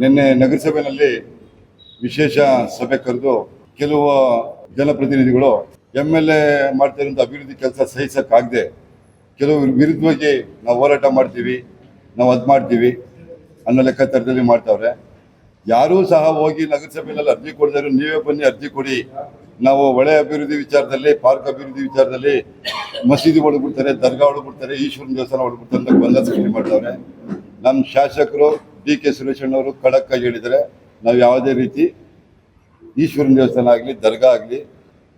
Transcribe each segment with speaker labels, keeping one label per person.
Speaker 1: ನಿನ್ನೆ ನಗರಸಭೆಯಲ್ಲಿ ವಿಶೇಷ ಸಭೆ ಕರೆದು ಕೆಲವು ಜನಪ್ರತಿನಿಧಿಗಳು MLA ಮಾಡ್ತಾ ಇರುವಂಥ ಅಭಿವೃದ್ಧಿ ಕೆಲಸ ಸಹಿಸಕ್ಕಾಗದೆ ಕೆಲವು ವಿರುದ್ಧವಾಗಿ ನಾವು ಹೋರಾಟ ಮಾಡ್ತೀವಿ, ನಾವು ಅದು ಮಾಡ್ತೀವಿ ಅನ್ನೋ ಲೆಕ್ಕಾಚಾರದಲ್ಲಿ ಮಾಡ್ತಾವ್ರೆ. ಯಾರೂ ಸಹ ಹೋಗಿ ನಗರಸಭೆಯಲ್ಲಿ ಅರ್ಜಿ ಕೊಡದಿರೋ ನೀವೇ ಬನ್ನಿ ಅರ್ಜಿ ಕೊಡಿ, ನಾವು ಒಳ್ಳೆ ಅಭಿವೃದ್ಧಿ ವಿಚಾರದಲ್ಲಿ, ಪಾರ್ಕ್ ಅಭಿವೃದ್ಧಿ ವಿಚಾರದಲ್ಲಿ ಮಸೀದಿ ಹೊಡೆದ್ಬಿಡ್ತಾರೆ, ದರ್ಗಾ ಹೊಡೆದ್ಬಿಡ್ತಾರೆ, ಈಶ್ವರನ ದೇವಸ್ಥಾನ ಹೊಡೆದ್ಬಿಡ್ತಾರೆ ಅಂತ ಗೊಂದಲ ಸೃಷ್ಟಿ ಮಾಡ್ತಾವ್ರೆ. ನಮ್ಮ ಶಾಸಕರು DK ಸುರೇಶ್ ಅಣ್ಣವರು ಖಡಕ್ಕಾಗಿ ಹೇಳಿದ್ದಾರೆ, ನಾವು ಯಾವುದೇ ರೀತಿ ಈಶ್ವರನ ದೇವಸ್ಥಾನ ಆಗಲಿ ದರ್ಗಾ ಆಗಲಿ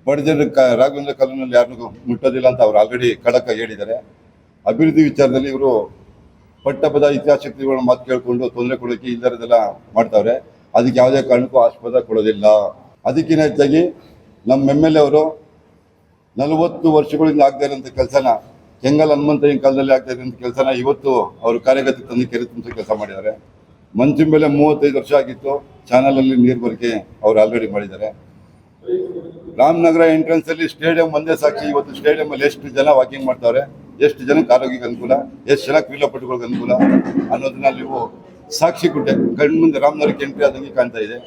Speaker 1: ಬಡಜನ ರಾಘವೇಂದ್ರ ಕಾಲೋನಿಯಲ್ಲಿ ಯಾರನ್ನೂ ಮುಟ್ಟೋದಿಲ್ಲ ಅಂತ ಅವ್ರು ಆಲ್ರೆಡಿ ಖಡಕ್ಕಾಗಿ ಹೇಳಿದ್ದಾರೆ. ಅಭಿವೃದ್ಧಿ ವಿಚಾರದಲ್ಲಿ ಇವರು ಪಟ್ಟಪದ ಇತಿಹಾಸಕ್ತಿಗಳ ಮಾತು ಕೇಳಿಕೊಂಡು ತೊಂದರೆ ಕೊಡೋಕ್ಕೆ ಇಲ್ಲದೆಲ್ಲ ಮಾಡ್ತಾವ್ರೆ. ಅದಕ್ಕೆ ಯಾವುದೇ ಕಾರಣಕ್ಕೂ ಆಸ್ಪದ ಕೊಡೋದಿಲ್ಲ. ಅದಕ್ಕಿಂತ ಹೆಚ್ಚಾಗಿ ನಮ್ಮ MLA ಅವರು 40 ವರ್ಷಗಳಿಂದ ಆಗದೇ ಇರೋಂಥ ಕೆಲಸನ, ಕೆಂಗಲ್ ಹನುಮಂತಯ್ಯನ ಕಾಲದಲ್ಲಿ ಆಗ್ತಾ ಇರೋಂಥ ಕೆಲಸನ ಇವತ್ತು ಅವರು ಕಾರ್ಯಗತ ತಂದು ಕೆರೆ ತುಂಬಿಸೋ ಕೆಲಸ ಮಾಡಿದ್ದಾರೆ. ಮಂಚಿನ ಮೇಲೆ 35 ವರ್ಷ ಆಗಿತ್ತು, ಚಾನಲಲ್ಲಿ ನೀರು ಬರಿಕೆ ಅವ್ರು ಆಲ್ರೆಡಿ ಮಾಡಿದ್ದಾರೆ. ರಾಮನಗರ ಎಂಟ್ರೆನ್ಸಲ್ಲಿ ಸ್ಟೇಡಿಯಂ ಒಂದೇ ಸಾಕ್ಷಿ. ಇವತ್ತು ಸ್ಟೇಡಿಯಮಲ್ಲಿ ಎಷ್ಟು ಜನ ವಾಕಿಂಗ್ ಮಾಡ್ತಾವ್ರೆ, ಎಷ್ಟು ಜನಕ್ಕೆ ಆರೋಗ್ಯಕ್ಕೆ ಅನುಕೂಲ, ಎಷ್ಟು ಜನ ಕ್ರೀಡಾಪಟುಗಳಿಗೆ ಅನುಕೂಲ ಅನ್ನೋದನ್ನ ನೀವು ಸಾಕ್ಷಿ ಕೊಟ್ಟೆ ಕಣ್ಮುಂದೆ ರಾಮನಗರಕ್ಕೆ ಎಂಟ್ರಿ ಆದಂಗೆ ಕಾಣ್ತಾ ಇದೆ.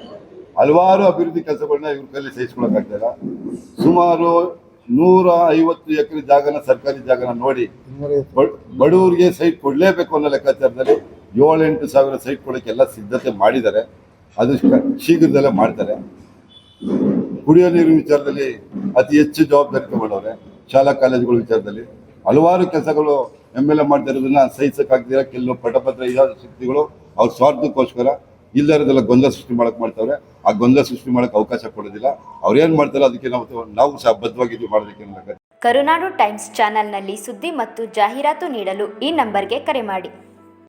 Speaker 1: ಹಲವಾರು ಅಭಿವೃದ್ಧಿ ಕೆಲಸಗಳನ್ನ ಇವ್ರ ಕೈಲಿ ಸಹಿಸ್ಕೊಳಕ್ಕಾಗ್ತಾಯಿಲ್ಲ. ಸುಮಾರು 150 ಎಕರೆ ಜಾಗನ, ಸರ್ಕಾರಿ ಜಾಗನ ನೋಡಿ ಬಡವರಿಗೆ ಸೈಟ್ ಕೊಡಲೇಬೇಕು ಅನ್ನೋ ಲೆಕ್ಕಾಚಾರದಲ್ಲಿ 7-8 ಸಾವಿರ ಸೈಟ್ ಕೊಡೋಕ್ಕೆ ಎಲ್ಲ ಸಿದ್ಧತೆ ಮಾಡಿದ್ದಾರೆ. ಅದು ಶೀಘ್ರದಲ್ಲೇ ಮಾಡ್ತಾರೆ. ಕುಡಿಯೋ ನೀರಿನ ವಿಚಾರದಲ್ಲಿ ಅತಿ ಹೆಚ್ಚು ಜವಾಬ್ದಾರಿ ತಗೊಂಡವ್ರೆ. ಶಾಲಾ ಕಾಲೇಜುಗಳ ವಿಚಾರದಲ್ಲಿ ಹಲವಾರು ಕೆಲಸಗಳು MLA ಮಾಡ್ತಾ ಇರೋದನ್ನ ಸಹಿಸಕ್ಕಾಗ್ದಿರ ಕೆಲವು ಪಟಭದ್ರ ಶಕ್ತಿಗಳು ಅವ್ರ ಸ್ವಾರ್ಥಕ್ಕೋಸ್ಕರ ಇಲ್ಲದೆಲ್ಲ ಗೊಂದಲ ಸೃಷ್ಟಿ ಮಾಡಕ್ಕೆ ಮಾಡ್ತಾವ್ರೆ. ಆ ಗೊಂದಲ ಸೃಷ್ಟಿ ಮಾಡಕ್ಕೆ ಅವಕಾಶ ಕೊಡೋದಿಲ್ಲ. ಅವ್ರೇನು ಮಾಡ್ತಾರೋ ಅದಕ್ಕೆ ನಾವು ಸಹ ಬದ್ಧವಾಗಿದ್ದೀವಿ ಮಾಡೋದಕ್ಕೆ.
Speaker 2: ಕರುನಾಡು ಟೈಮ್ಸ್ ಚಾನೆಲ್ನಲ್ಲಿ ಸುದ್ದಿ ಮತ್ತು ಜಾಹೀರಾತು ನೀಡಲು ಈ ನಂಬರ್ಗೆ ಕರೆ ಮಾಡಿ.